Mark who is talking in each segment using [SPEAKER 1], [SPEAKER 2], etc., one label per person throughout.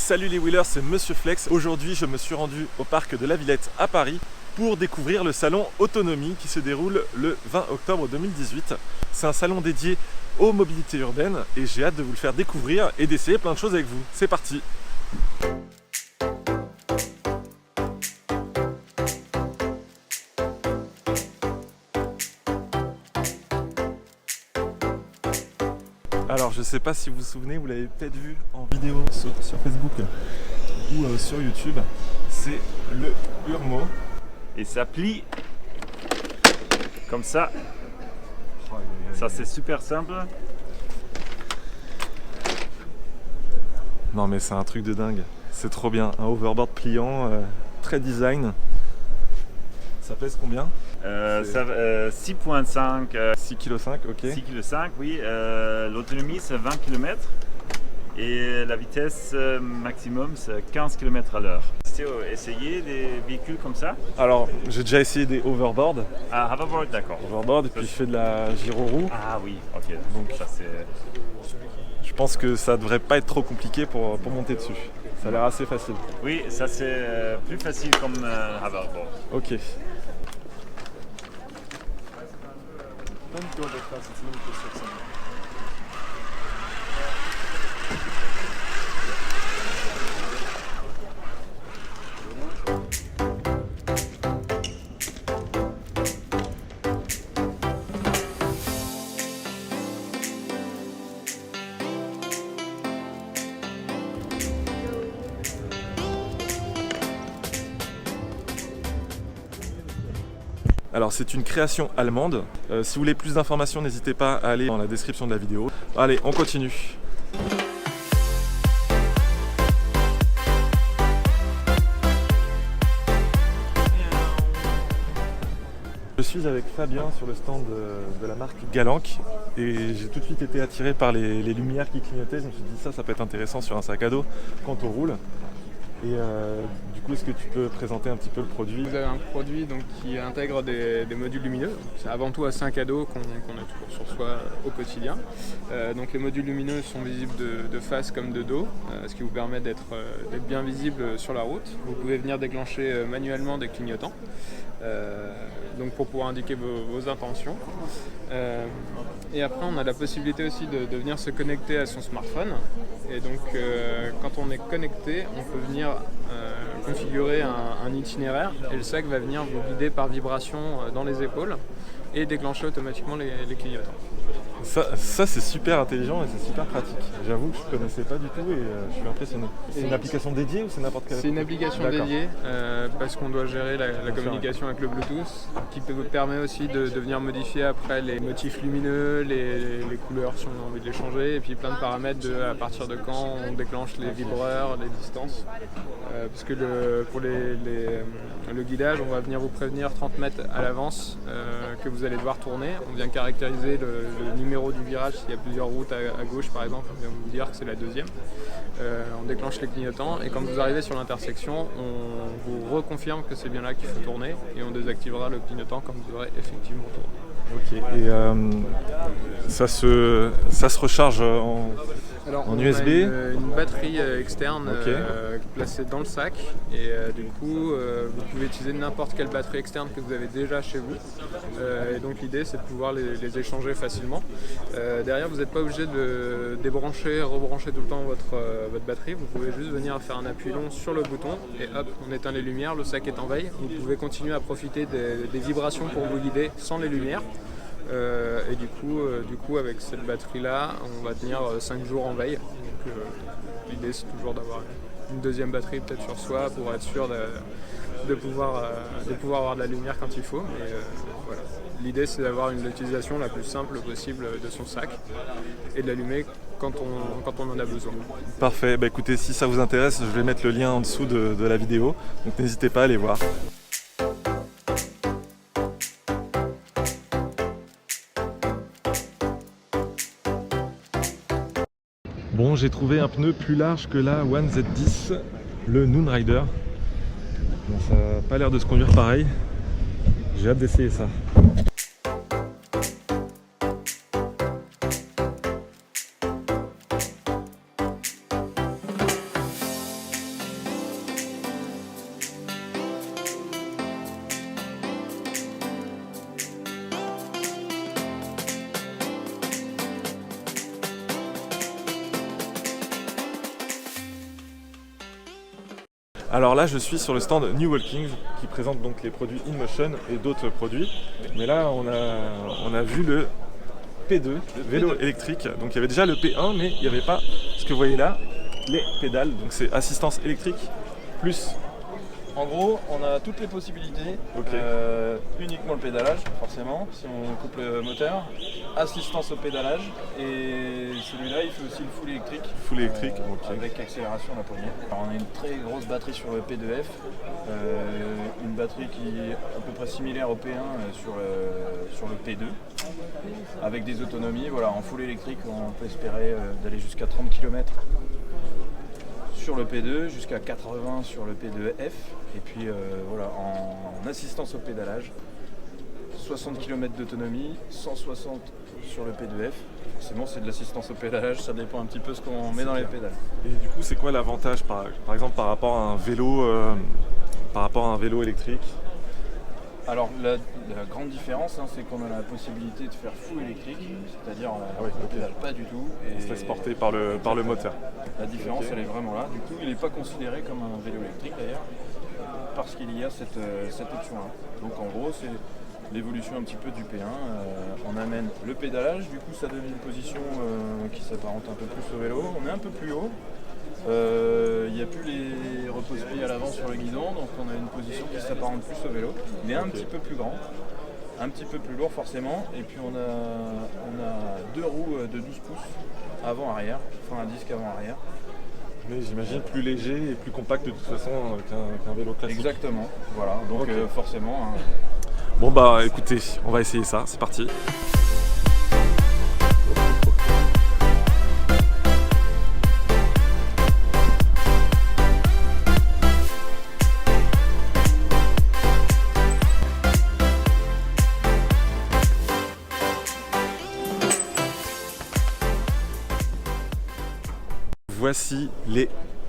[SPEAKER 1] Salut les wheelers, c'est Monsieur Flex. Aujourd'hui, je me suis rendu au parc de la Villette à Paris pour découvrir le salon Autonomie qui se déroule le 20 octobre 2018. C'est un salon dédié aux mobilités urbaines et j'ai hâte de vous le faire découvrir et d'essayer plein de choses avec vous. C'est parti! Alors je sais pas si vous vous souvenez, vous l'avez peut-être vu en vidéo sur Facebook ou sur YouTube, c'est le Hurmo.
[SPEAKER 2] Et ça plie comme ça. Ça c'est super simple.
[SPEAKER 1] Non mais c'est un truc de dingue, c'est trop bien, un overboard pliant, très design. Ça pèse combien?
[SPEAKER 2] 6,5
[SPEAKER 1] 6,5 kg, ok.
[SPEAKER 2] 6,5 kg, oui. L'autonomie c'est 20 km et la vitesse maximum c'est 15 km à l'heure. Tu as essayé des véhicules comme ça?
[SPEAKER 1] Alors j'ai déjà essayé des overboards.
[SPEAKER 2] Ah, hoverboard, d'accord.
[SPEAKER 1] Overboard et puis je fais de la gyroroue.
[SPEAKER 2] Ah oui, ok.
[SPEAKER 1] Donc
[SPEAKER 2] ça c'est...
[SPEAKER 1] Je pense que ça devrait pas être trop compliqué pour monter dessus. Ça a l'air assez facile.
[SPEAKER 2] Oui, ça c'est plus facile comme hoverboard.
[SPEAKER 1] Ok. Alors c'est une création allemande. Si vous voulez plus d'informations, n'hésitez pas à aller dans la description de la vidéo. Allez, on continue. Je suis avec Fabien sur le stand de la marque Galanc et j'ai tout de suite été attiré par les lumières qui clignotaient. Je me suis dit ça peut être intéressant sur un sac à dos quand on roule. Et du coup, est-ce que tu peux présenter un petit peu le produit?
[SPEAKER 3] Vous avez un produit donc, qui intègre des modules lumineux. C'est avant tout un sac à dos qu'on a toujours sur soi au quotidien. Donc les modules lumineux sont visibles de face comme de dos, ce qui vous permet d'être bien visible sur la route. Vous pouvez venir déclencher manuellement des clignotants. Donc pour pouvoir indiquer vos intentions. Et après on a la possibilité aussi de venir se connecter à son smartphone. Et donc quand on est connecté, on peut venir configurer un itinéraire et le sac va venir vous guider par vibration dans les épaules et déclencher automatiquement les clignotants.
[SPEAKER 1] Ça c'est super intelligent et c'est super pratique. J'avoue que je ne connaissais pas du tout et je suis impressionné. C'est une application dédiée ou c'est n'importe quelle?
[SPEAKER 3] C'est une application dédiée parce qu'on doit gérer la communication avec le Bluetooth qui vous permet aussi de venir modifier après les motifs lumineux, les couleurs si on a envie de les changer et puis plein de paramètres à partir de quand on déclenche les vibreurs, les distances. Parce que pour le guidage, on va venir vous prévenir 30 mètres à l'avance que vous allez devoir tourner. On vient caractériser le numéro du virage, s'il y a plusieurs routes à gauche par exemple, on vient vous dire que c'est la deuxième. On déclenche les clignotants et quand vous arrivez sur l'intersection, on vous reconfirme que c'est bien là qu'il faut tourner et on désactivera le clignotant quand vous aurez effectivement tourné.
[SPEAKER 1] Ok, et ça se recharge en USB?
[SPEAKER 3] Une batterie externe placée dans le sac et du coup vous pouvez utiliser n'importe quelle batterie externe que vous avez déjà chez vous et donc l'idée c'est de pouvoir les échanger facilement. Derrière vous n'êtes pas obligé de débrancher, rebrancher tout le temps votre batterie, vous pouvez juste venir faire un appui long sur le bouton et hop on éteint les lumières, le sac est en veille, vous pouvez continuer à profiter des vibrations pour vous guider sans les lumières. Et du coup avec cette batterie là on va tenir 5 jours en veille. Donc l'idée c'est toujours d'avoir une deuxième batterie peut-être sur soi pour être sûr de pouvoir avoir de la lumière quand il faut. Mais voilà. L'idée c'est d'avoir l'utilisation la plus simple possible de son sac et de l'allumer quand on en a besoin.
[SPEAKER 1] Parfait, bah écoutez, si ça vous intéresse, je vais mettre le lien en dessous de la vidéo, donc n'hésitez pas à aller voir. Bon, j'ai trouvé un pneu plus large que la One Z10, le Noonrider. Bon, ça n'a pas l'air de se conduire pareil. J'ai hâte d'essayer ça. Alors là, je suis sur le stand New Walking qui présente donc les produits InMotion et d'autres produits. Mais là, on a vu le P2, vélo électrique. Donc il y avait déjà le P1, mais il n'y avait pas ce que vous voyez là, les pédales. Donc c'est assistance électrique plus.
[SPEAKER 4] En gros, on a toutes les possibilités, uniquement le pédalage, forcément, si on coupe le moteur, assistance au pédalage, et celui-là il fait aussi le full électrique.
[SPEAKER 1] Full électrique,
[SPEAKER 4] avec accélération à la poignée. Alors, on a une très grosse batterie sur le P2F, une batterie qui est à peu près similaire au P1 sur le P2, avec des autonomies. Voilà, en full électrique, on peut espérer d'aller jusqu'à 30 km. Sur le P2 jusqu'à 80 sur le P2F et puis voilà, en assistance au pédalage 60 km d'autonomie, 160 sur le P2F. Forcément c'est de l'assistance au pédalage, ça dépend un petit peu ce qu'on met dans les pédales.
[SPEAKER 1] Et du coup c'est quoi l'avantage par exemple par rapport à un vélo électrique?
[SPEAKER 4] Alors la grande différence, c'est qu'on a la possibilité de faire full électrique, c'est-à-dire on ne pédale pas du tout.
[SPEAKER 1] Et on se laisse porter par le moteur.
[SPEAKER 4] La différence elle est vraiment là, du coup il n'est pas considéré comme un vélo électrique d'ailleurs, parce qu'il y a cette option-là. Donc en gros c'est l'évolution un petit peu du P1, on amène le pédalage, du coup ça donne une position qui s'apparente un peu plus au vélo, on est un peu plus haut. Il n'y a plus les repose-pieds à l'avant sur le guidon, donc on a une position qui s'apparente plus au vélo, mais un petit peu plus grand, un petit peu plus lourd forcément, et puis on a deux roues de 12 pouces avant-arrière, enfin un disque avant-arrière.
[SPEAKER 1] Mais j'imagine plus léger et plus compact de toute façon qu'un vélo classique.
[SPEAKER 4] Exactement, voilà, donc forcément...
[SPEAKER 1] Bon bah écoutez, on va essayer ça, c'est parti. Voici les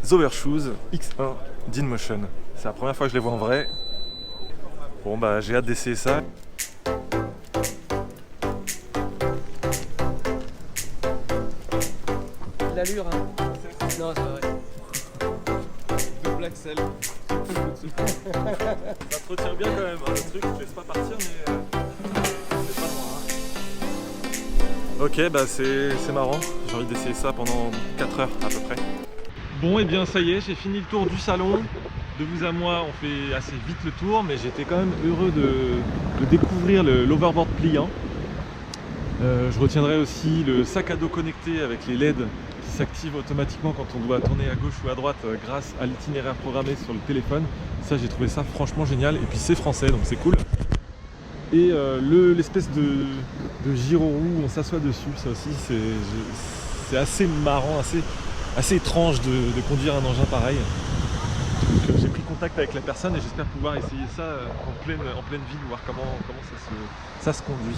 [SPEAKER 1] Overshoes X1 d'InMotion. C'est la première fois que je les vois en vrai. Bon bah j'ai hâte d'essayer ça.
[SPEAKER 5] L'allure, hein. Non, c'est pas vrai.
[SPEAKER 3] Double axel.
[SPEAKER 1] Ça te retient bien quand même, hein. Le truc ne te laisse pas partir mais c'est pas loin. Hein. Ok bah c'est marrant, j'ai envie d'essayer ça pendant 4 heures à peu près. Bon et bien ça y est, j'ai fini le tour du salon. De vous à moi, on fait assez vite le tour, mais j'étais quand même heureux de découvrir l'overboard pliant. Je retiendrai aussi le sac à dos connecté avec les LED qui s'activent automatiquement quand on doit tourner à gauche ou à droite grâce à l'itinéraire programmé sur le téléphone. Ça, j'ai trouvé ça franchement génial. Et puis c'est français, donc c'est cool. Et l'espèce de gyro-roue où on s'assoit dessus, ça aussi c'est assez marrant, assez étrange de conduire un engin pareil. J'ai pris contact avec la personne et j'espère pouvoir essayer ça en pleine ville, voir comment ça se conduit.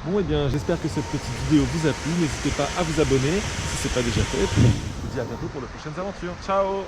[SPEAKER 1] Bon et bien j'espère que cette petite vidéo vous a plu, n'hésitez pas à vous abonner si ce n'est pas déjà fait, et puis je vous dis à bientôt pour de prochaines aventures. Ciao!